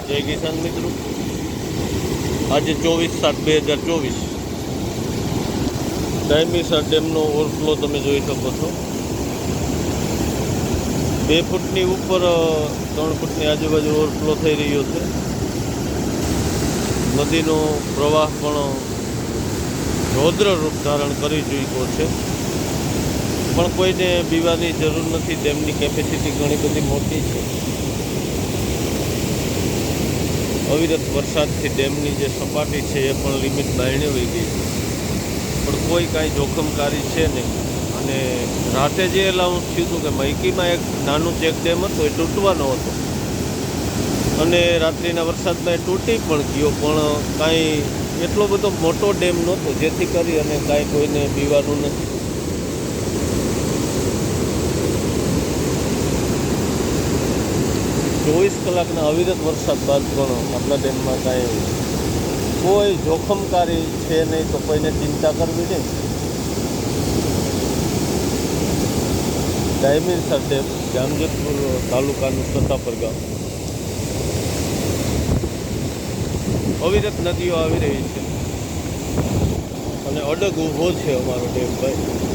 જય કિસાન મિત્રો, આજે 24/7/2024 ડાયમીસર ડેમનો ઓવરફ્લો તમે જોઈ શકો છો. 2 ફૂટની ઉપર 3 ફૂટની આજુબાજુ ઓવરફ્લો થઈ રહ્યો છે. નદીનો પ્રવાહ પણ રૌદ્ર રૂપ ધારણ કરી ચૂક્યો છે, પણ કોઈને બીવાની જરૂર નથી. ડેમની કેપેસિટી ઘણી બધી મોટી છે. અવિરત વરસાદથી ડેમની જે સપાટી છે એ પણ લિમિટ બાયણે વહી ગઈ છે, પણ કોઈ કાંઈ જોખમકારી છે નહીં. અને રાતે જે એલાઉન્સ થયું હતું કે મૈકીમાં એક નાનું ચેક ડેમ હતો, એ તૂટવાનો હતો, અને રાત્રિના વરસાદમાં એ તૂટી પણ ગયો, પણ કાંઈ એટલો બધો મોટો ડેમ નહોતો જેથી કરી અને કાંઈ કોઈને બીવાનું નથી. ચોવીસ કલાકના અવિરત વરસાદ બાદ પણ આપણા ડેમમાં કાંઈ કોઈ જોખમકારી છે નહીં, તો કોઈને ચિંતા કરવી નહીં. ડાયમીસર ડેમ, જામજોધપુર તાલુકાનું સત્તાપર ગામ. અવિરત નદીઓ આવી રહી છે અને અડગ ઊભો છે અમારો ડેમ ભાઈ.